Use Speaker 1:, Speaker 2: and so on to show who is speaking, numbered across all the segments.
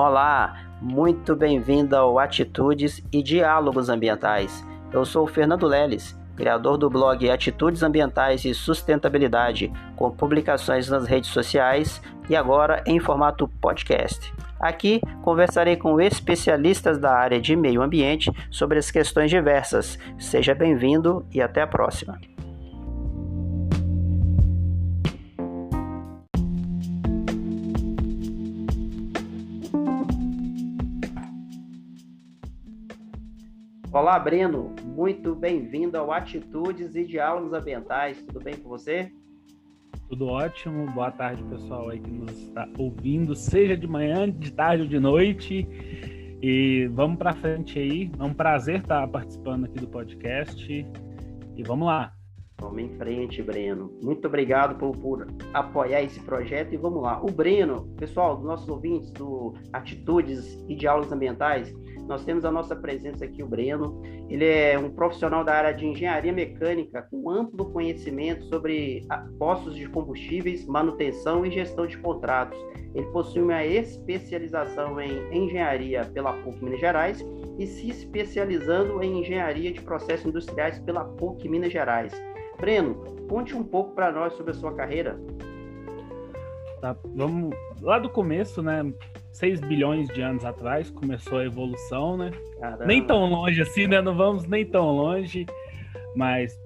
Speaker 1: Olá, muito bem-vindo ao Atitudes e Diálogos Ambientais. Eu sou o Fernando Leles, criador do blog Atitudes Ambientais e Sustentabilidade, com publicações nas redes sociais e agora em formato podcast. Aqui conversarei com especialistas da área de meio ambiente sobre as questões diversas. Seja bem-vindo e até a próxima. Olá, Breno. Muito bem-vindo ao Atitudes e Diálogos Ambientais. Tudo bem com você?
Speaker 2: Tudo ótimo. Boa tarde, pessoal aí que nos está ouvindo, seja de manhã, de tarde ou de noite. E vamos para frente aí. É um prazer estar participando aqui do podcast. E vamos lá.
Speaker 1: Vamos em frente, Breno. Muito obrigado por apoiar esse projeto e vamos lá. O Breno, pessoal, dos nossos ouvintes do Atitudes e Diálogos Ambientais, nós temos a nossa presença aqui, o Breno. Ele é um profissional da área de engenharia mecânica com amplo conhecimento sobre postos de combustíveis, manutenção e gestão de contratos. Ele possui uma especialização em engenharia pela PUC Minas Gerais e se especializando em engenharia de processos industriais pela PUC Minas Gerais. Breno, conte um pouco para nós sobre a sua carreira.
Speaker 2: Tá, vamos lá do começo, né? 6 bilhões de anos atrás começou a evolução, né?
Speaker 1: Caramba.
Speaker 2: Nem tão longe assim, né? Não vamos nem tão longe, mas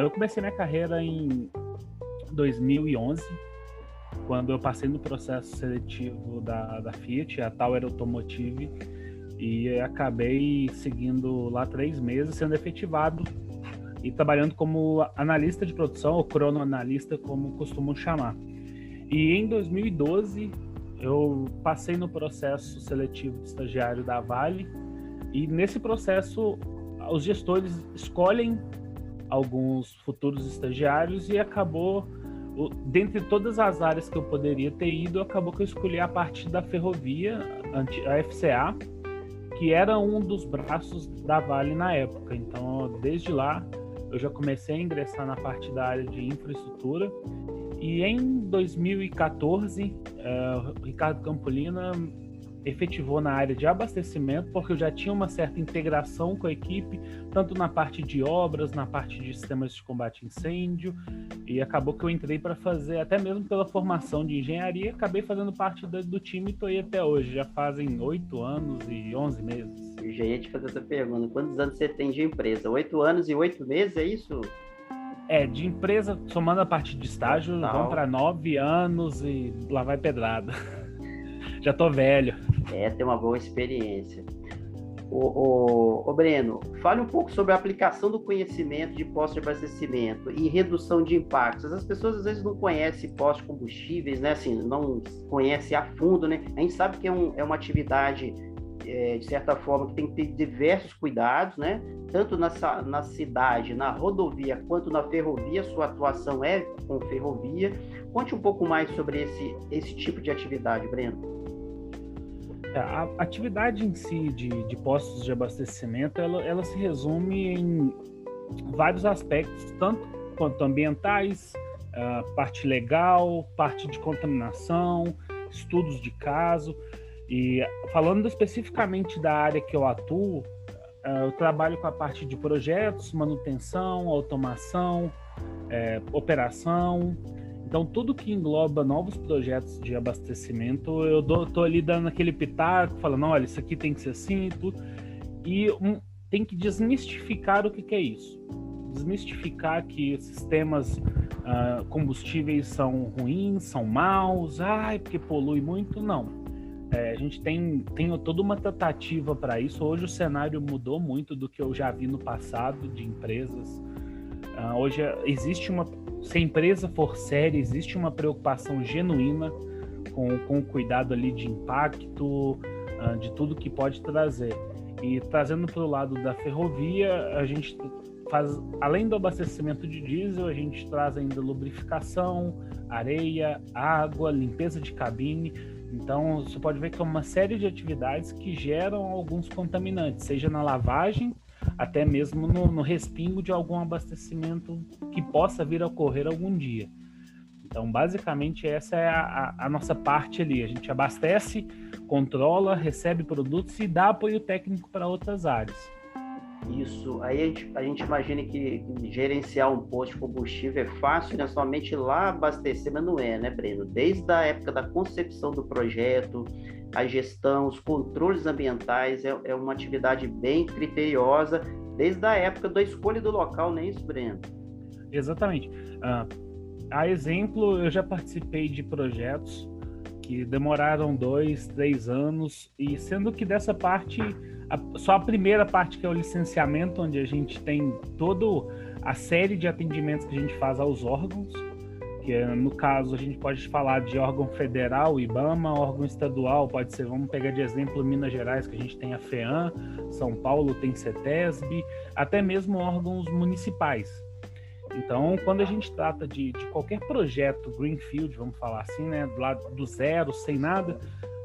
Speaker 2: eu comecei minha carreira em 2011, quando eu passei no processo seletivo da Fiat, a Tower Automotive, e acabei seguindo lá 3 meses, sendo efetivado e trabalhando como analista de produção, ou cronoanalista, como costumam chamar. E em 2012, eu passei no processo seletivo de estagiário da Vale, e nesse processo os gestores escolhem alguns futuros estagiários e acabou, dentre todas as áreas que eu poderia ter ido, acabou que eu escolhi a parte da ferrovia, a FCA, que era um dos braços da Vale na época. Então, desde lá, eu já comecei a ingressar na parte da área de infraestrutura. E em 2014, o Ricardo Campolina efetivou na área de abastecimento, porque eu já tinha uma certa integração com a equipe, tanto na parte de obras, na parte de sistemas de combate a incêndio, e acabou que eu entrei para fazer, até mesmo pela formação de engenharia, acabei fazendo parte do time e estou aí até hoje. Já fazem 8 anos e 11 meses.
Speaker 1: Eu já ia te fazer essa pergunta. Quantos anos você tem de empresa? 8 anos e 8 meses, é isso?
Speaker 2: De empresa, somando a parte de estágio, vão para 9 anos e lá vai pedrada. Já tô velho.
Speaker 1: Tem uma boa experiência. Ô Breno, fale um pouco sobre a aplicação do conhecimento de postos de abastecimento e redução de impactos. As pessoas às vezes não conhecem postos de combustíveis, né? Assim, não conhecem a fundo, né? A gente sabe que é uma atividade, de certa forma, que tem que ter diversos cuidados, né? Tanto na cidade, na rodovia, quanto na ferrovia, sua atuação é com ferrovia. Conte um pouco mais sobre esse tipo de atividade, Breno.
Speaker 2: A atividade em si de postos de abastecimento, ela se resume em vários aspectos, tanto quanto ambientais, parte legal, parte de contaminação, estudos de caso. E falando especificamente da área que eu atuo, eu trabalho com a parte de projetos, manutenção, automação, operação. Então, tudo que engloba novos projetos de abastecimento, eu tô ali dando aquele pitaco, falando, olha, isso aqui tem que ser assim e tudo. E tem que desmistificar o que é isso. Desmistificar que sistemas combustíveis são ruins, são maus, porque polui muito. Não. A gente tem toda uma tratativa para isso. Hoje o cenário mudou muito do que eu já vi no passado de empresas. Hoje existe se a empresa for séria, existe uma preocupação genuína com o cuidado ali de impacto, de tudo que pode trazer. E trazendo para o lado da ferrovia, a gente faz, além do abastecimento de diesel, a gente traz ainda lubrificação, areia, água, limpeza de cabine. Então, você pode ver que é uma série de atividades que geram alguns contaminantes, seja na lavagem, até mesmo no respingo de algum abastecimento que possa vir a ocorrer algum dia. Então, basicamente, essa é a nossa parte ali. A gente abastece controla, recebe produtos e dá apoio técnico para outras áreas.
Speaker 1: Isso, aí a gente imagina que gerenciar um posto de combustível é fácil, né? Somente ir lá abastecer, mas não é, né, Breno? Desde a época da concepção do projeto, a gestão, os controles ambientais, é uma atividade bem criteriosa, desde a época da escolha do local, não é isso, Breno?
Speaker 2: Exatamente. A exemplo, eu já participei de projetos que demoraram 2, 3 anos, e sendo que dessa parte, só a primeira parte, que é o licenciamento, onde a gente tem toda a série de atendimentos que a gente faz aos órgãos, que no caso a gente pode falar de órgão federal, IBAMA, órgão estadual, pode ser, vamos pegar de exemplo Minas Gerais, que a gente tem a FEAM, São Paulo tem CETESB, até mesmo órgãos municipais. Então, quando a gente trata de qualquer projeto greenfield, vamos falar assim, né, lá do zero, sem nada,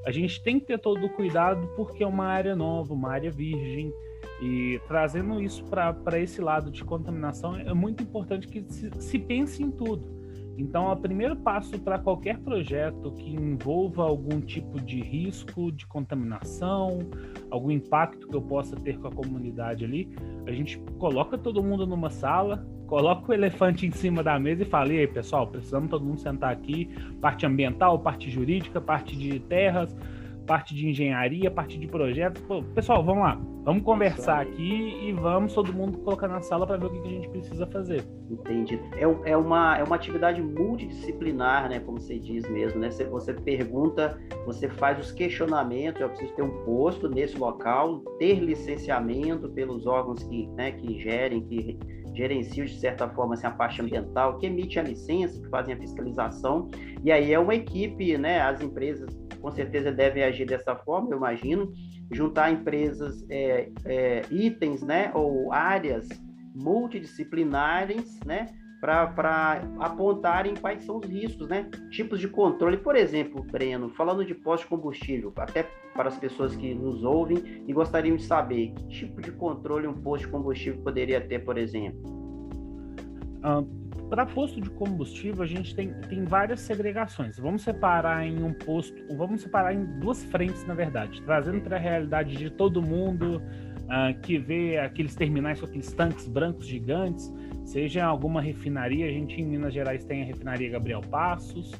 Speaker 2: a gente tem que ter todo o cuidado, porque é uma área nova, uma área virgem, e trazendo isso para esse lado de contaminação, é muito importante que se pense em tudo. Então, o primeiro passo para qualquer projeto que envolva algum tipo de risco de contaminação, algum impacto que eu possa ter com a comunidade ali, a gente coloca todo mundo numa sala, coloca o elefante em cima da mesa e fala: e aí, pessoal, precisamos todo mundo sentar aqui, parte ambiental, parte jurídica, parte de terras, parte de engenharia, parte de projetos. Pô, pessoal, vamos lá, vamos conversar aqui e vamos todo mundo colocar na sala para ver o que a gente precisa fazer.
Speaker 1: Entendi. É uma atividade multidisciplinar, né, como você diz mesmo, né? Você pergunta, você faz os questionamentos: eu preciso ter um posto nesse local, ter licenciamento pelos órgãos que gerenciam de certa forma assim, a parte ambiental, que emite a licença, que fazem a fiscalização, e aí é uma equipe, né? As empresas com certeza devem agir dessa forma, eu imagino, juntar empresas, itens, né, ou áreas multidisciplinares, né, para apontarem quais são os riscos, né, tipos de controle. Por exemplo, Breno, falando de posto de combustível, até para as pessoas que nos ouvem e gostariam de saber que tipo de controle um posto de combustível poderia ter, por exemplo.
Speaker 2: Para posto de combustível, a gente tem várias segregações. Vamos separar em duas frentes, na verdade, trazendo para a realidade de todo mundo que vê aqueles terminais com aqueles tanques brancos gigantes, seja alguma refinaria. A gente em Minas Gerais tem a refinaria Gabriel Passos,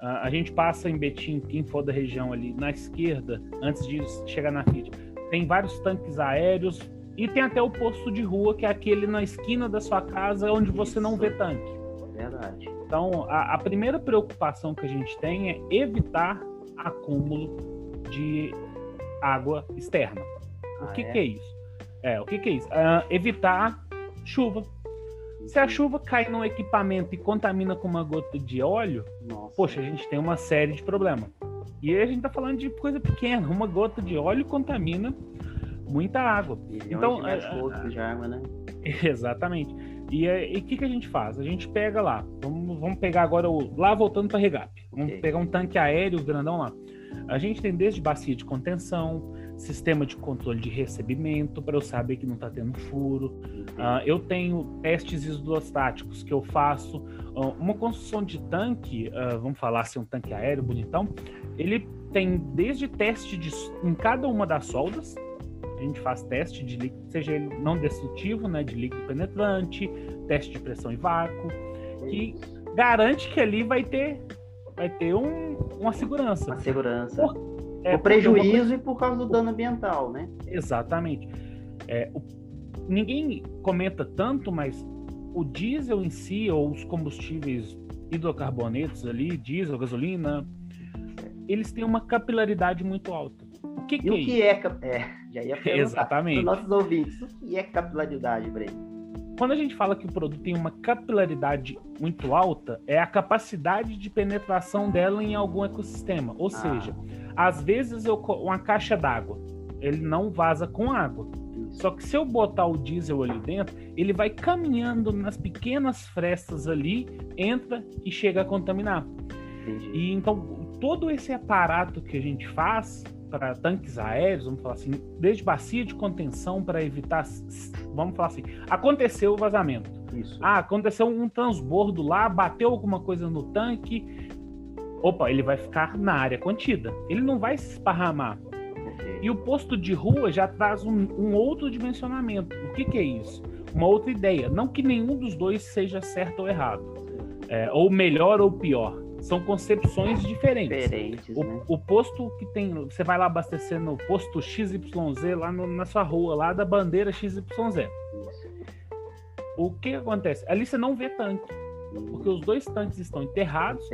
Speaker 2: a gente passa em Betim, quem for da região ali, na esquerda, antes de chegar na Fiat, tem vários tanques aéreos. E tem até o posto de rua, que é aquele na esquina da sua casa, onde você não vê tanque.
Speaker 1: Verdade.
Speaker 2: Então, a primeira preocupação que a gente tem é evitar acúmulo de água externa. O que é isso? O que é isso? Evitar chuva. Se a chuva cai no equipamento e contamina com uma gota de óleo, poxa, a gente tem uma série de problemas. E aí a gente tá falando de coisa pequena. Uma gota de óleo contamina muita água. Então,
Speaker 1: de metros cúbicos de água, né?
Speaker 2: Exatamente. E o que a gente faz? A gente pega lá, vamos pegar agora lá voltando para REGAP. Vamos pegar um tanque aéreo grandão lá. A gente tem desde bacia de contenção, sistema de controle de recebimento, para eu saber que não está tendo furo. Eu tenho testes isostáticos que eu faço. Uma construção de tanque, vamos falar assim, um tanque aéreo bonitão, ele tem desde teste em cada uma das soldas. A gente faz teste de líquido, seja ele não destrutivo, né, de líquido penetrante, teste de pressão e vácuo, que garante que ali vai ter uma segurança.
Speaker 1: Uma segurança. Por prejuízo e por causa do dano ambiental, né?
Speaker 2: Exatamente. Ninguém comenta tanto, mas o diesel em si, ou os combustíveis hidrocarbonetos ali, diesel, gasolina, eles têm uma capilaridade muito alta. O que é isso?
Speaker 1: Já ia perguntar.
Speaker 2: Exatamente.
Speaker 1: Para os nossos ouvintes, o que é capilaridade, Breno?
Speaker 2: Quando a gente fala que o produto tem uma capilaridade muito alta, é a capacidade de penetração dela em algum ecossistema. Ou seja, às vezes uma caixa d'água, ele não vaza com água. Só que se eu botar o diesel ali dentro, ele vai caminhando nas pequenas frestas ali, entra e chega a contaminar.
Speaker 1: Entendi.
Speaker 2: E então, todo esse aparato que a gente faz para tanques aéreos, vamos falar assim, desde bacia de contenção para evitar, vamos falar assim, aconteceu o vazamento.
Speaker 1: Isso.
Speaker 2: Aconteceu um transbordo lá, bateu alguma coisa no tanque, opa, ele vai ficar na área contida. Ele não vai se esparramar. E o posto de rua já traz um outro dimensionamento. O que é isso? Uma outra ideia. Não que nenhum dos dois seja certo ou errado. Ou melhor ou pior. São concepções diferentes.
Speaker 1: Né?
Speaker 2: O posto que tem... Você vai lá abastecer no posto XYZ, lá na sua rua, lá da bandeira XYZ.
Speaker 1: Isso.
Speaker 2: O que acontece? Ali você não vê tanque. Porque os dois tanques estão enterrados.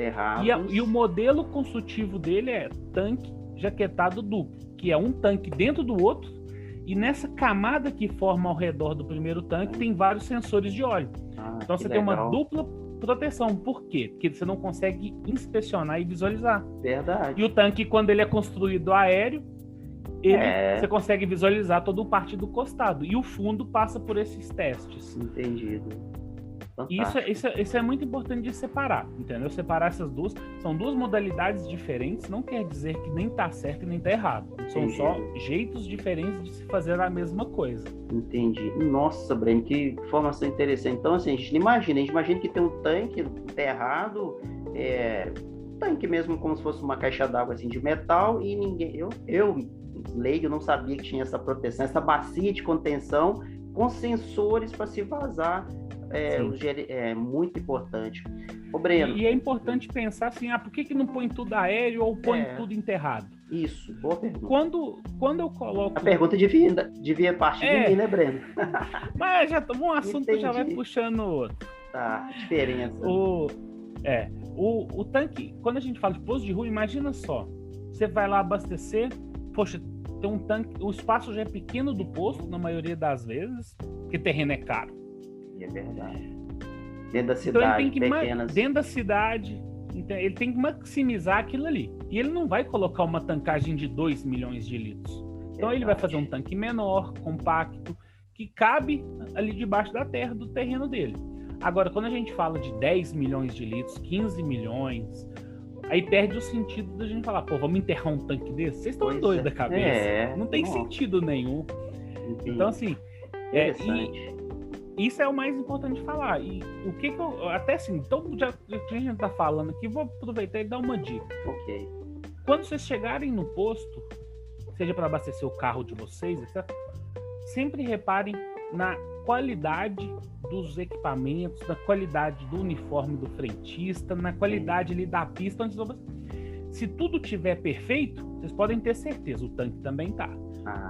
Speaker 2: E o modelo construtivo dele é tanque jaquetado duplo, que é um tanque dentro do outro, e nessa camada que forma ao redor do primeiro tanque tem vários sensores de óleo. Então você tem uma dupla proteção. Por quê? Porque você não consegue inspecionar e visualizar.
Speaker 1: Verdade.
Speaker 2: E o tanque, quando ele é construído aéreo, você consegue visualizar todo o parte do costado. E o fundo passa por esses testes.
Speaker 1: Entendido.
Speaker 2: E isso é muito importante de separar, entendeu? Separar essas duas. São duas modalidades diferentes, não quer dizer que nem tá certo e nem tá errado. São só jeitos diferentes de se fazer a mesma coisa.
Speaker 1: Entendi. Nossa, Breno, que informação interessante. Então, assim, a gente imagina que tem um tanque enterrado, um tanque mesmo como se fosse uma caixa d'água assim, de metal, e ninguém... Eu leigo, não sabia que tinha essa proteção, essa bacia de contenção com sensores para se vazar. É muito importante. Ô, Breno,
Speaker 2: e é importante pensar assim, por que não põe tudo aéreo ou põe tudo enterrado?
Speaker 1: Isso, boa pergunta.
Speaker 2: Quando eu coloco...
Speaker 1: A pergunta devia partir de mim, né, Breno?
Speaker 2: Mas já um assunto já vai puxando o outro.
Speaker 1: Tá, diferença.
Speaker 2: O tanque, quando a gente fala de posto de rua, imagina só, você vai lá abastecer, poxa, tem um tanque, o espaço já é pequeno do posto, na maioria das vezes, porque terreno é caro.
Speaker 1: É verdade. Dentro da cidade,
Speaker 2: então dentro da cidade, então, ele tem que maximizar aquilo ali. E ele não vai colocar uma tancagem de 2 milhões de litros. Então ele vai fazer um tanque menor, compacto, que cabe ali debaixo da terra, do terreno dele. Agora, quando a gente fala de 10 milhões de litros, 15 milhões, aí perde o sentido da gente falar, vamos enterrar um tanque desse? Vocês estão doidos da cabeça. Não tem sentido nenhum. Entendi. Então, assim, isso é o mais importante de falar. E o que eu... Até assim, então, já que a gente tá falando aqui, vou aproveitar e dar uma dica.
Speaker 1: Ok.
Speaker 2: Quando vocês chegarem no posto, seja para abastecer o carro de vocês, etc., sempre reparem na qualidade dos equipamentos, na qualidade do uniforme do frentista, na qualidade ali da pista. Se tudo tiver perfeito, vocês podem ter certeza, o tanque também tá.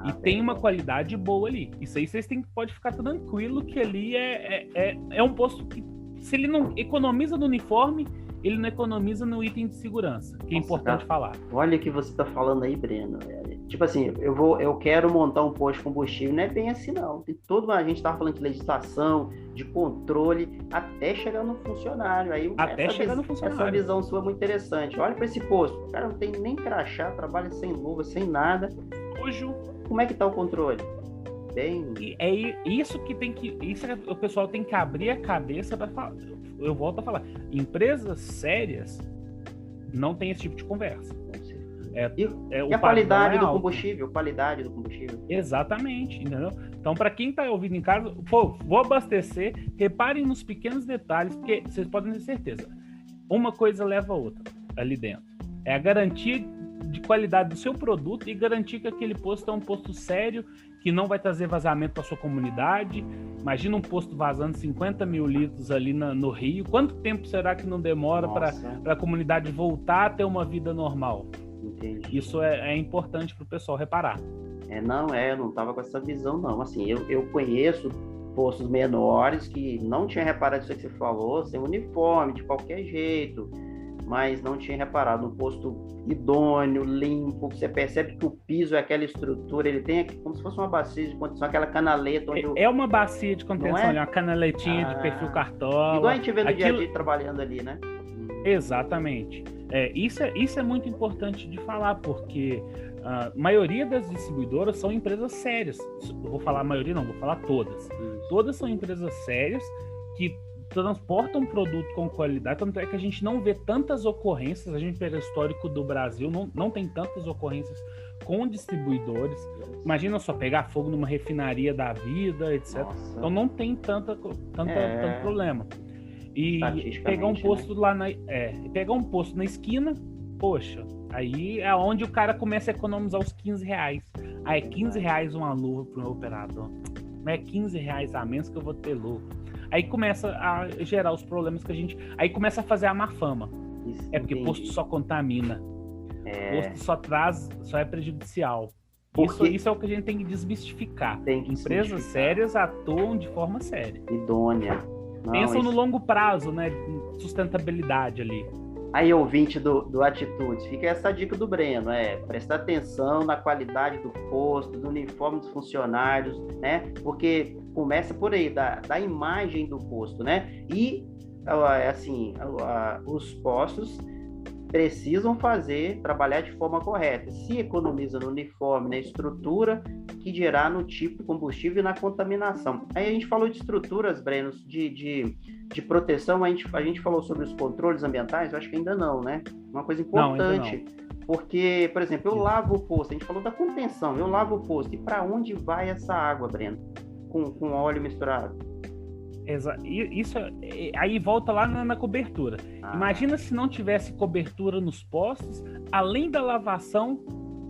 Speaker 2: E tem uma qualidade boa ali. Isso aí vocês pode ficar tranquilo que ali é um posto que, se ele não economiza no uniforme, ele não economiza no item de segurança, que é importante falar.
Speaker 1: Olha o que você está falando aí, Breno. Tipo assim, eu quero montar um posto de combustível, não é bem assim não. Tem a gente estava falando de legislação, de controle, até chegar no funcionário. Aí, essa visão sua é muito interessante. Olha para esse posto, o cara não tem nem crachá, trabalha sem luva, sem nada. Como é que tá o controle?
Speaker 2: Isso que o pessoal tem que abrir a cabeça para falar. Eu volto a falar, empresas sérias não tem esse tipo de conversa.
Speaker 1: E a qualidade do combustível? Qualidade do combustível.
Speaker 2: Exatamente, entendeu? Então, para quem está ouvindo em casa, vou abastecer, reparem nos pequenos detalhes, porque vocês podem ter certeza, uma coisa leva a outra ali dentro. É a garantia de qualidade do seu produto e garantir que aquele posto é um posto sério, que não vai trazer vazamento para sua comunidade. Imagina um posto vazando 50 mil litros ali no Rio. Quanto tempo será que não demora para a comunidade voltar a ter uma vida normal?
Speaker 1: Entendi.
Speaker 2: Isso é importante para o pessoal reparar.
Speaker 1: Eu não estava com essa visão, não. Assim, eu conheço postos menores que não tinha reparado isso que você falou, sem uniforme, de qualquer jeito, mas não tinha reparado no posto idôneo, limpo. Você percebe que o piso é aquela estrutura, ele tem como se fosse uma bacia de contenção, aquela canaleta.
Speaker 2: É uma bacia de contenção, uma canaletinha de perfil cartola.
Speaker 1: Igual a gente vê no dia a dia trabalhando ali, né?
Speaker 2: Exatamente. Isso é muito importante de falar, porque a maioria das distribuidoras são empresas sérias. Eu vou falar a maioria, não, vou falar todas. Todas são empresas sérias que transportam um produto com qualidade, tanto é que a gente não vê tantas ocorrências. A gente pega o histórico do Brasil, não tem tantas ocorrências com distribuidores. Imagina só pegar fogo numa refinaria da vida, etc. Então não tem tanto problema. E pegar um posto, né? Pegar um posto na esquina, poxa, aí é onde o cara começa a economizar os R$15. Aí é R$15 uma luva pro meu operador. Não é R$15 a menos que eu vou ter lucro. Aí começa a gerar os problemas que a gente... Aí começa a fazer a má fama.
Speaker 1: Isso,
Speaker 2: porque posto só contamina. Posto só é prejudicial. Isso é o que a gente tem que desmistificar. Empresas sérias atuam de forma séria.
Speaker 1: Idônea.
Speaker 2: Pensam no longo prazo, né? Sustentabilidade ali.
Speaker 1: Aí, ouvinte do Atitudes, fica essa dica do Breno, prestar atenção na qualidade do posto, do uniforme dos funcionários, né? Porque começa por aí, da imagem do posto, né? E, assim, os postos precisam trabalhar de forma correta. Se economiza no uniforme, na estrutura, que dirá no tipo de combustível e na contaminação. Aí a gente falou de estruturas, Breno, de proteção, a gente falou sobre os controles ambientais, eu acho que ainda não, né? Uma coisa importante, porque, por exemplo, eu lavo o posto, a gente falou da contenção, eu lavo o posto, e para onde vai essa água, Breno? Com óleo misturado?
Speaker 2: Isso aí volta lá na cobertura. Imagina se não tivesse cobertura nos postos, além da lavação,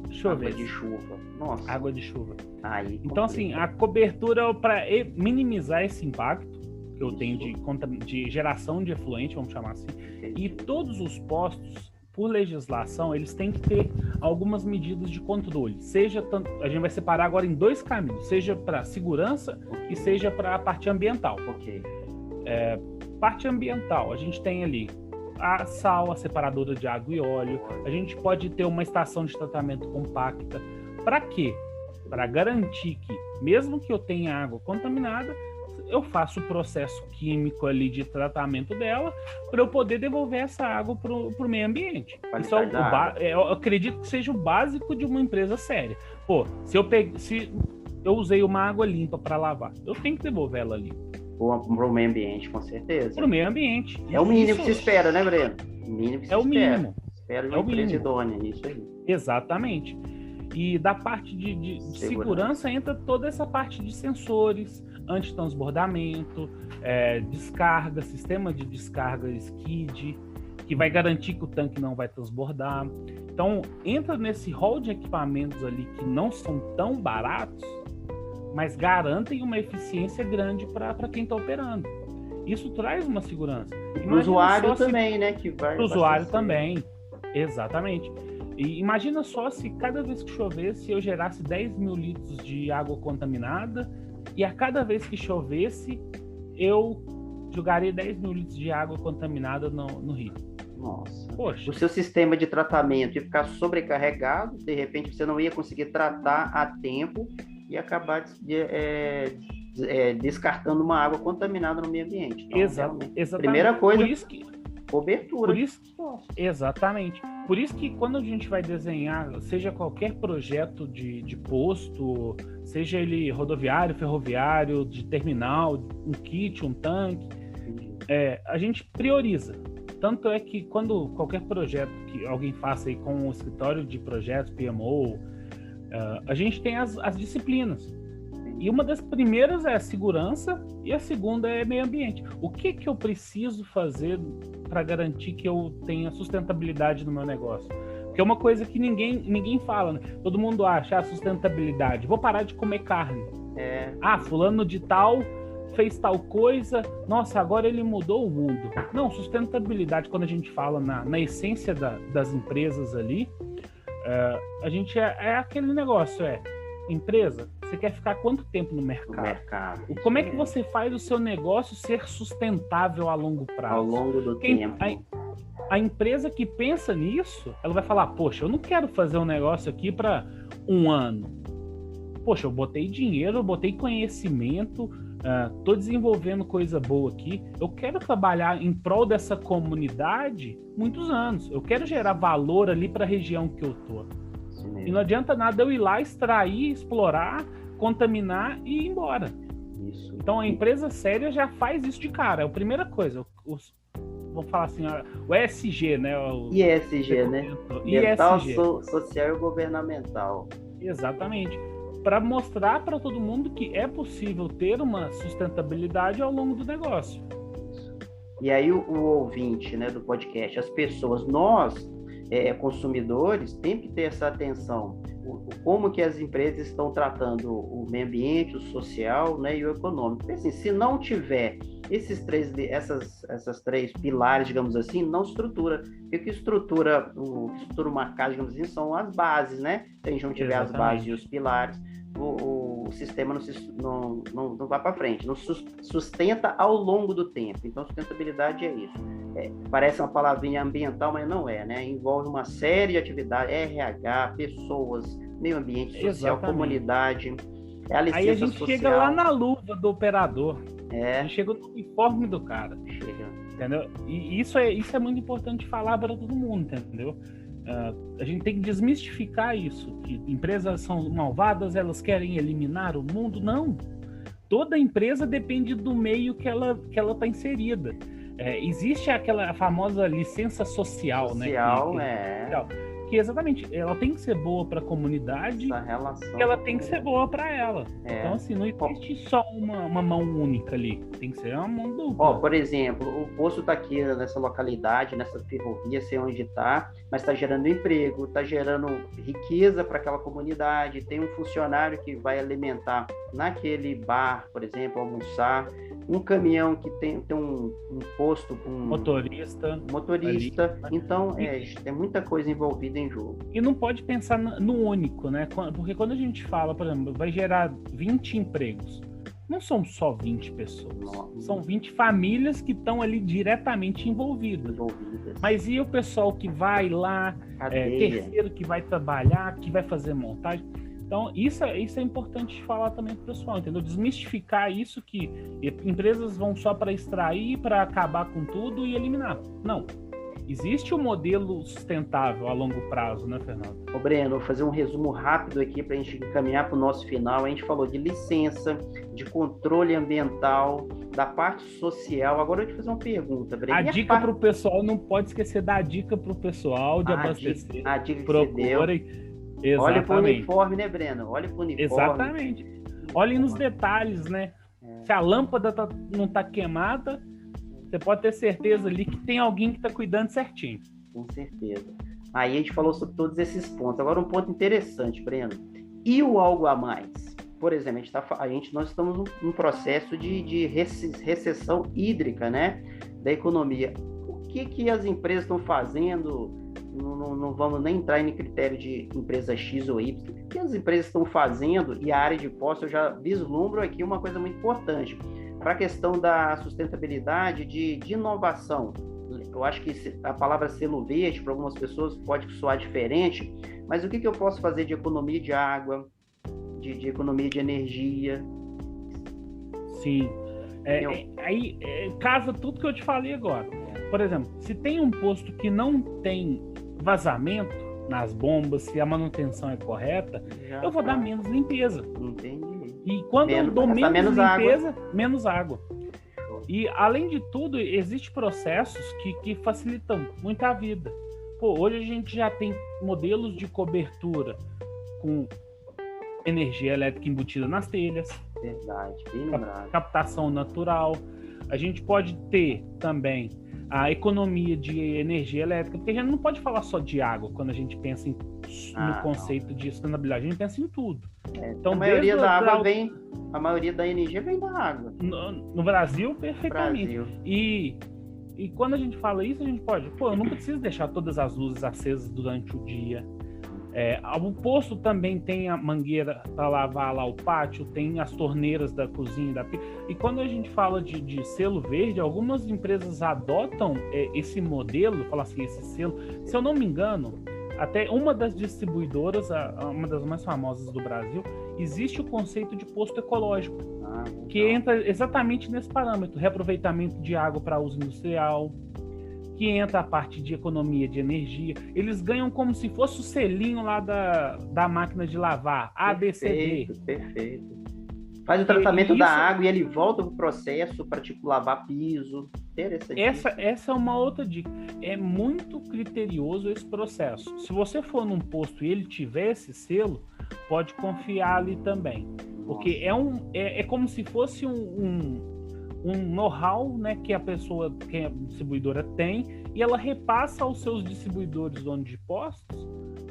Speaker 2: chover.
Speaker 1: Água de chuva. Nossa.
Speaker 2: Água de chuva.
Speaker 1: Aí,
Speaker 2: então, assim, a cobertura para minimizar esse impacto que eu tenho de geração de efluente, vamos chamar assim, e todos os postos, por legislação, eles têm que ter algumas medidas de controle. A gente vai separar agora em 2 caminhos, seja para segurança e seja para a parte ambiental. Parte ambiental, a gente tem ali a separadora de água e óleo, a gente pode ter uma estação de tratamento compacta. Para quê? Para garantir que, mesmo que eu tenha água contaminada, eu faço o processo químico ali de tratamento dela para eu poder devolver essa água para o meio ambiente. Isso eu acredito que seja o básico de uma empresa séria. Pô, se eu usei uma água limpa para lavar, eu tenho que devolver ela limpa.
Speaker 1: Para o meio ambiente, com certeza.
Speaker 2: Para o meio ambiente.
Speaker 1: É o mínimo que se espera, né, Breno? O mínimo que se espera.
Speaker 2: O mínimo.
Speaker 1: Espera de uma empresa idônea, isso aí.
Speaker 2: Exatamente. E da parte de segurança entra toda essa parte de sensores, antitransbordamento, descarga, sistema de descarga skid, que vai garantir que o tanque não vai transbordar. Então, entra nesse rol de equipamentos ali que não são tão baratos, mas garantem uma eficiência grande para quem está operando. Isso traz uma segurança.
Speaker 1: Para o usuário também, né?
Speaker 2: Para o usuário também, exatamente. E imagina só se cada vez que chovesse eu gerasse 10 mil litros de água contaminada e a cada vez que chovesse eu jogaria 10 mil litros de água contaminada no rio.
Speaker 1: Nossa.
Speaker 2: Poxa.
Speaker 1: O seu sistema de tratamento ia ficar sobrecarregado, de repente você não ia conseguir tratar a tempo e acabar descartando uma água contaminada no meio ambiente. Então, exatamente. Primeira coisa,
Speaker 2: por isso que,
Speaker 1: cobertura.
Speaker 2: Por isso, exatamente. Por isso que quando a gente vai desenhar, seja qualquer projeto de posto, seja ele rodoviário, ferroviário, de terminal, um kit, um tanque, a gente prioriza. Tanto é que quando qualquer projeto que alguém faça aí com o escritório de projetos, PMO, a gente tem as disciplinas. E uma das primeiras é a segurança e a segunda é meio ambiente. O que eu preciso fazer para garantir que eu tenha sustentabilidade no meu negócio? Porque é uma coisa que ninguém fala, né? Todo mundo acha sustentabilidade. Vou parar de comer carne. Fulano de tal fez tal coisa. Nossa, agora ele mudou o mundo. Não, sustentabilidade, quando a gente fala na essência das empresas ali, a gente é aquele negócio, empresa, você quer ficar quanto tempo no mercado? Como é que você faz o seu negócio ser sustentável a longo prazo?
Speaker 1: Ao longo do tempo.
Speaker 2: A empresa que pensa nisso, ela vai falar, poxa, eu não quero fazer um negócio aqui para 1 ano. Poxa, eu botei dinheiro, eu botei conhecimento, tô desenvolvendo coisa boa aqui. Eu quero trabalhar em prol dessa comunidade muitos anos. Eu quero gerar valor ali para a região que eu tô. E não adianta nada eu ir lá, extrair, explorar, contaminar e ir embora.
Speaker 1: Isso.
Speaker 2: Então a empresa séria já faz isso de cara. É a primeira coisa. Vamos falar assim, o ESG, né?
Speaker 1: ISG, né? Ambiental, social e governamental.
Speaker 2: Exatamente. Para mostrar para todo mundo que é possível ter uma sustentabilidade ao longo do negócio.
Speaker 1: E aí o ouvinte, né, do podcast, as pessoas, nós, consumidores, tem que ter essa atenção. Como que as empresas estão tratando o meio ambiente, o social, né, e o econômico. Porque, assim, se não tiver essas três pilares, digamos assim, não estrutura. O que estrutura uma casa, digamos assim, são as bases, né? Se a gente não tiver as bases e os pilares, o sistema não vai para frente, não sustenta ao longo do tempo. Então, sustentabilidade é isso. Parece uma palavrinha ambiental, mas não é, né? Envolve uma série de atividades, RH, pessoas, meio ambiente social, comunidade.
Speaker 2: Aí a gente
Speaker 1: social.
Speaker 2: Chega lá na luva do operador. A gente chega no uniforme do cara. Entendeu? E isso é muito importante falar para todo mundo, entendeu? A gente tem que desmistificar isso, que empresas são malvadas, elas querem eliminar o mundo. Não. Toda empresa depende do meio que ela está inserida. Existe aquela famosa licença social,
Speaker 1: social,
Speaker 2: né? Que exatamente, ela tem que ser boa para a comunidade, e ela tem que ser boa para ela. Então, assim, não existe só uma mão única ali, tem que ser uma mão dupla.
Speaker 1: Por exemplo, o posto está aqui nessa localidade, nessa ferrovia, sei onde está, mas está gerando emprego, está gerando riqueza para aquela comunidade, tem um funcionário que vai alimentar naquele bar, por exemplo, almoçar, um caminhão que tem um posto, um motorista. Ali. Então, tem muita coisa envolvida em jogo.
Speaker 2: E não pode pensar no único, né? Porque quando a gente fala, por exemplo, vai gerar 20 empregos, não são só 20 pessoas, são 20 famílias que estão ali diretamente envolvidas. Mas e o pessoal que vai lá, terceiro que vai trabalhar, que vai fazer montagem? Então, isso é importante falar também para o pessoal, entendeu? Desmistificar isso, que empresas vão só para extrair, para acabar com tudo e eliminar. Não. Existe um modelo sustentável a longo prazo, né, Fernando?
Speaker 1: Breno, vou fazer um resumo rápido aqui para a gente caminhar para o nosso final. A gente falou de licença, de controle ambiental, da parte social. Agora eu vou te fazer uma pergunta, Breno.
Speaker 2: A dica para o pessoal, não pode esquecer da dica para o pessoal de abastecer.
Speaker 1: A dica que
Speaker 2: procurem.
Speaker 1: Você deu. Exatamente. Olha para o uniforme, né, Breno? Olha para o uniforme.
Speaker 2: Exatamente. Olhem nos detalhes, né? Se a lâmpada não está queimada, você pode ter certeza ali que tem alguém que está cuidando certinho.
Speaker 1: Com certeza. Aí a gente falou sobre todos esses pontos. Agora um ponto interessante, Breno. E o algo a mais? Por exemplo, nós estamos num processo de recessão hídrica, né, da economia. O que as empresas estão fazendo? Não vamos nem entrar em critério de empresa X ou Y. O que as empresas estão fazendo? E a área de posse, eu já vislumbro aqui uma coisa muito importante. Para a questão da sustentabilidade, de inovação. Eu acho que a palavra selo verde, para algumas pessoas, pode soar diferente, mas o que eu posso fazer de economia de água, de economia de energia?
Speaker 2: Sim. Aí casa tudo que eu te falei agora. Por exemplo, se tem um posto que não tem vazamento nas bombas, se a manutenção é correta, eu vou dar menos limpeza.
Speaker 1: Entendi.
Speaker 2: E quando eu dou menos limpeza, menos água. E, além de tudo, existem processos que facilitam muito a vida. Hoje a gente já tem modelos de cobertura com energia elétrica embutida nas telhas.
Speaker 1: Verdade, bem lembrado.
Speaker 2: Captação natural. A gente pode ter também a economia de energia elétrica, porque a gente não pode falar só de água quando a gente pensa no conceito de sustentabilidade, a gente pensa em tudo.
Speaker 1: Então, a maioria da água a maioria da energia vem da água.
Speaker 2: No Brasil, perfeitamente. E quando a gente fala isso, a gente pode, eu não preciso deixar todas as luzes acesas durante o dia. O posto também tem a mangueira para lavar lá o pátio, tem as torneiras da cozinha, da pia. E quando a gente fala de selo verde, algumas empresas adotam esse modelo, fala assim, esse selo. Se eu não me engano, até uma das distribuidoras, uma das mais famosas do Brasil, existe o conceito de posto ecológico, que entra exatamente nesse parâmetro, reaproveitamento de água para uso industrial, que entra a parte de economia de energia. Eles ganham como se fosse o selinho lá da máquina de lavar, ABCD.
Speaker 1: Perfeito. Faz o tratamento da água e ele volta para o processo para, lavar piso. Interessante.
Speaker 2: Essa é uma outra dica. É muito criterioso esse processo. Se você for num posto e ele tiver esse selo, pode confiar ali também. Porque é como se fosse um know-how, né, que a pessoa, que a distribuidora tem, e ela repassa aos seus distribuidores donos de postos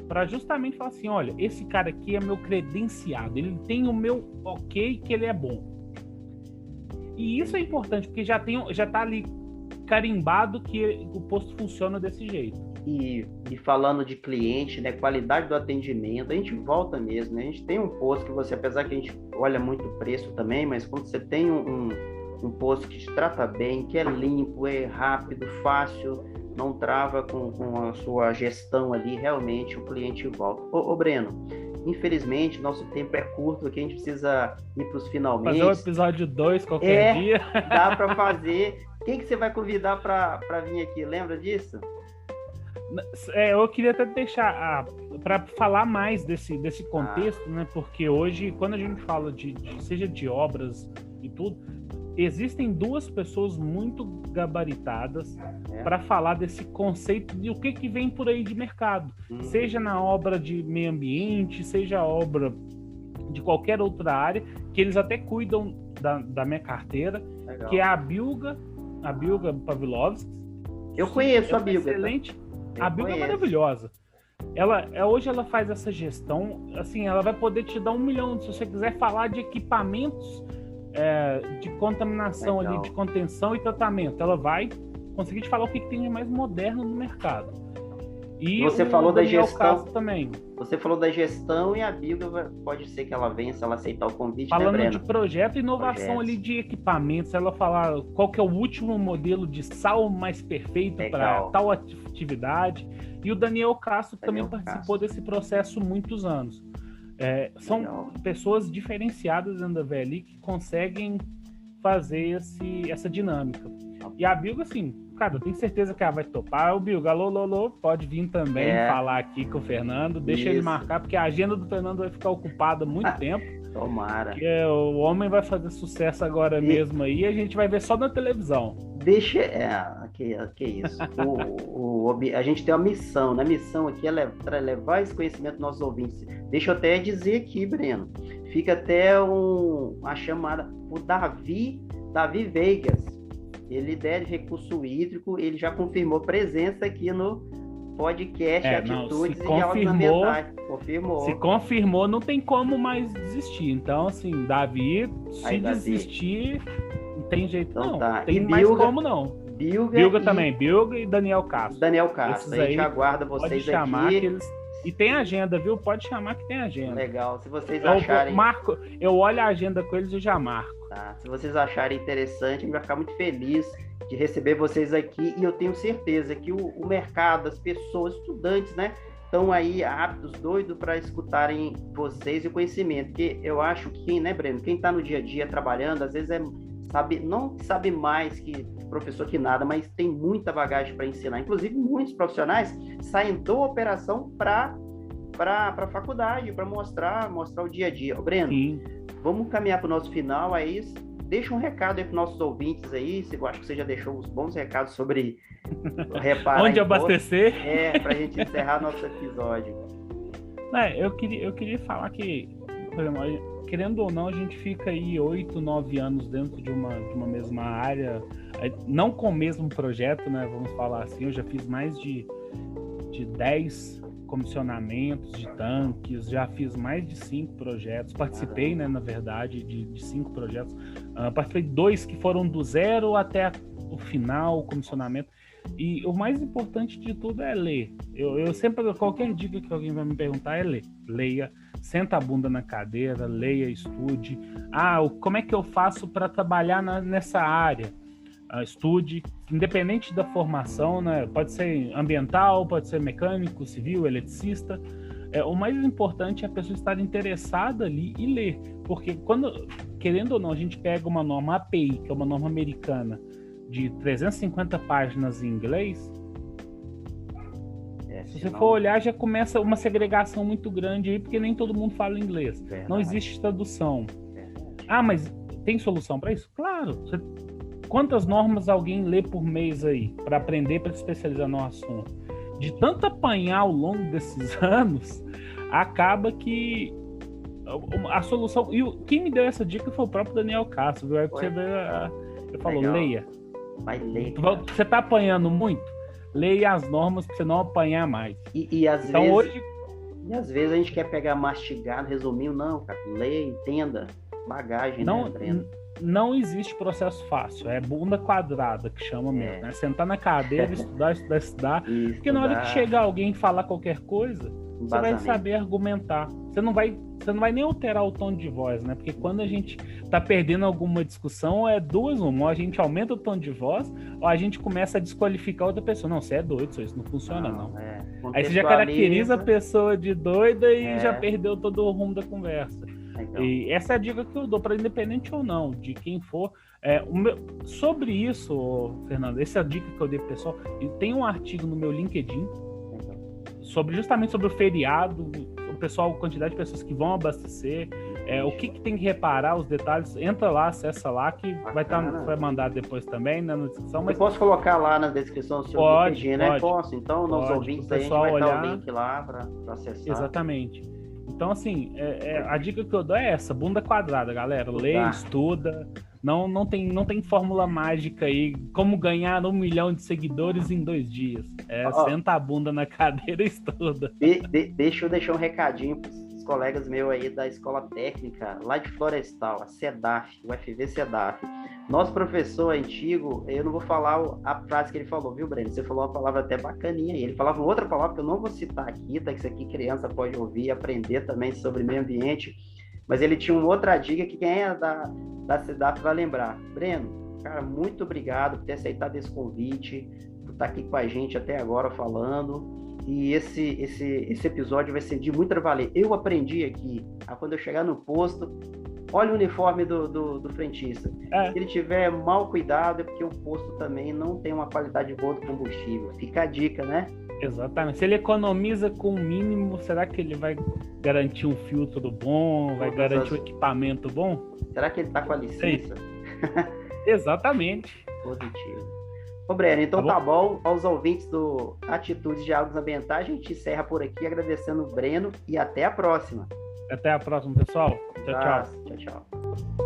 Speaker 2: para justamente falar assim, olha, esse cara aqui é meu credenciado, ele tem o meu ok que ele é bom. E isso é importante, porque já tá ali carimbado que o posto funciona desse jeito.
Speaker 1: E falando de cliente, né, qualidade do atendimento, a gente volta mesmo, né? A gente tem um posto que você, apesar que a gente olha muito o preço também, mas quando você tem um posto que te trata bem, que é limpo, é rápido, fácil, não trava com a sua gestão ali, realmente o cliente volta. Ô Breno, infelizmente nosso tempo é curto aqui, a gente precisa ir para os finalmente.
Speaker 2: Fazer o episódio 2 qualquer dia.
Speaker 1: Dá para fazer. Quem que você vai convidar para vir aqui? Lembra disso?
Speaker 2: Eu queria até deixar para falar mais desse contexto, né? Porque hoje, quando a gente fala seja de obras e tudo, existem duas pessoas muito gabaritadas para falar desse conceito de o que vem por aí de mercado, seja na obra de meio ambiente, seja obra de qualquer outra área, que eles até cuidam da minha carteira. Legal. Que é a Bilga Pavlovski.
Speaker 1: Eu conheço a Bilga.
Speaker 2: Excelente. A Bilga é maravilhosa. Hoje ela faz essa gestão, assim, ela vai poder te dar 1 milhão, se você quiser falar de equipamentos de contaminação. Legal. Ali, de contenção e tratamento. Ela vai conseguir te falar o que tem de mais moderno no mercado. E
Speaker 1: você falou da gestão
Speaker 2: também.
Speaker 1: Você falou da gestão e a Bilga pode ser que ela vença, ela aceitar o convite.
Speaker 2: Falando,
Speaker 1: né,
Speaker 2: de projeto e inovação ali de equipamentos, ela falar qual que é o último modelo de sal mais perfeito para tal atividade. E o Daniel Castro também participou desse processo muitos anos. São pessoas diferenciadas dentro da VLI que conseguem fazer essa dinâmica. E a Bilga, assim, cara, eu tenho certeza que ela vai topar. O Bilga, alô, pode vir também falar aqui com o Fernando. Deixa ele marcar, porque a agenda do Fernando vai ficar ocupada muito tempo.
Speaker 1: Tomara.
Speaker 2: Porque o homem vai fazer sucesso agora mesmo aí e a gente vai ver só na televisão.
Speaker 1: Que isso. A gente tem uma missão, né? A missão aqui é levar esse conhecimento aos nossos ouvintes. Deixa eu até dizer aqui, Breno. Fica até uma chamada. O Davi Vegas. Ele deve recurso hídrico, ele já confirmou presença aqui no podcast Atitudes e Diálogos Ambientais. Confirmou.
Speaker 2: Se confirmou, não tem como mais desistir. Então, assim, Davi, desistir, não tem jeito então, não. Tá. Tem mais como não. Bilga também, Bilga e Daniel Castro.
Speaker 1: A gente aguarda vocês
Speaker 2: pode chamar aqui. E tem agenda, viu? Pode chamar que tem agenda.
Speaker 1: Legal, se vocês acharem...
Speaker 2: Eu olho a agenda com eles e já marco.
Speaker 1: Tá. Se vocês acharem interessante, a gente vai ficar muito feliz de receber vocês aqui. E eu tenho certeza que o mercado, as pessoas, estudantes, né? Estão aí aptos, doidos para escutarem vocês e o conhecimento. Porque eu acho que, né, Breno? Quem está no dia a dia trabalhando, às vezes não sabe mais que professor que nada, mas tem muita bagagem para ensinar. Inclusive, muitos profissionais saem da operação para a faculdade, para mostrar o dia a dia. Breno, vamos caminhar para o nosso final aí. Deixa um recado aí para os nossos ouvintes aí. Eu acho que você já deixou uns bons recados sobre reparar
Speaker 2: onde abastecer.
Speaker 1: Para a gente encerrar nosso episódio.
Speaker 2: Eu queria falar que, por exemplo, querendo ou não, a gente fica aí 8, 9 anos dentro de uma mesma área, não com o mesmo projeto, né? Vamos falar assim, eu já fiz mais de 10 comissionamentos de tanques, já fiz mais de 5 projetos, participei, né, na verdade, de 5 projetos, participei de 2 que foram do zero até o final, o comissionamento, e o mais importante de tudo é ler. Eu sempre, qualquer dica que alguém vai me perguntar é ler. Leia, senta a bunda na cadeira, leia, estude. Como é que eu faço para trabalhar nessa área? Estude, independente da formação, né? Pode ser ambiental, pode ser mecânico, civil, eletricista. O mais importante é a pessoa estar interessada ali e ler, porque querendo ou não, a gente pega uma norma API, que é uma norma americana, de 350 páginas em inglês, se você for olhar, já começa uma segregação muito grande aí, porque nem todo mundo fala inglês. Verdade. Não existe tradução. Verdade. Mas tem solução para isso? Claro. Quantas normas alguém lê por mês aí para aprender, para se especializar no assunto? De tanto apanhar ao longo desses anos, acaba que a solução... E quem me deu essa dica foi o próprio Daniel Castro, viu? Aí você vê Você falou,
Speaker 1: Legal.
Speaker 2: leia.
Speaker 1: Vai ler.
Speaker 2: Você tá apanhando muito? Leia as normas para você não apanhar mais.
Speaker 1: E às
Speaker 2: Então
Speaker 1: vezes,
Speaker 2: hoje...
Speaker 1: E às vezes a gente quer pegar mastigado, resumindo, não, cara, leia, entenda, bagagem,
Speaker 2: Não,
Speaker 1: né, Breno?
Speaker 2: não existe processo fácil, é bunda quadrada que chama mesmo, né? Sentar na cadeira, estudar, porque na hora que chegar alguém e falar qualquer coisa, você vai saber argumentar. Você não vai nem alterar o tom de voz, né? Porque quando a gente tá perdendo alguma discussão, é duas uma. Ou a gente aumenta o tom de voz, ou a gente começa a desqualificar outra pessoa. Não, você é doido, isso não funciona, não. Aí você já caracteriza a pessoa de doida e já perdeu todo o rumo da conversa. Legal. E essa é a dica que eu dou para independente ou não, de quem for. Sobre isso, Fernando, essa é a dica que eu dei pro pessoal. Tem um artigo no meu LinkedIn justamente sobre o feriado, o pessoal, a quantidade de pessoas que vão abastecer, o que tem que reparar, os detalhes. Entra lá, acessa lá, que vai mandar depois também, né, na descrição. Mas
Speaker 1: eu posso colocar lá na descrição do seu LinkedIn, né? Posso. Então, nos ouvintes aí, a gente vai dar o link lá para acessar.
Speaker 2: Exatamente. Então, assim, a dica que eu dou é essa, bunda quadrada, galera. Leia, estuda. Não tem fórmula mágica aí, como ganhar 1 milhão de seguidores em 2 dias. Senta a bunda na cadeira e estuda.
Speaker 1: Deixa eu deixar um recadinho para os colegas meus aí da Escola Técnica, lá de Florestal, a SEDAF, o FV SEDAF. Nosso professor antigo, eu não vou falar a frase que ele falou, viu, Breno? Você falou uma palavra até bacaninha aí. Ele falava outra palavra que eu não vou citar aqui, tá? Que isso aqui criança pode ouvir e aprender também sobre meio ambiente. Mas ele tinha uma outra dica que quem é da SEDAF vai lembrar. Breno, cara, muito obrigado por ter aceitado esse convite, por estar aqui com a gente até agora falando. E esse episódio vai ser de muito valer. Eu aprendi aqui, quando eu chegar no posto, olha o uniforme do frentista. Se ele tiver mal cuidado, é porque o posto também não tem uma qualidade boa do combustível. Fica a dica, né?
Speaker 2: Exatamente. Se ele economiza com o mínimo, será que ele vai garantir um filtro bom? Vai garantir um equipamento bom?
Speaker 1: Será que ele está com a licença?
Speaker 2: Exatamente.
Speaker 1: Positivo. Ô, Breno, então tá bom. Aos ouvintes do Atitudes de Diálogos Ambientais, a gente encerra por aqui agradecendo o Breno e até a próxima.
Speaker 2: Até a próxima, pessoal. Tchau, tchau.
Speaker 1: Tchau, tchau.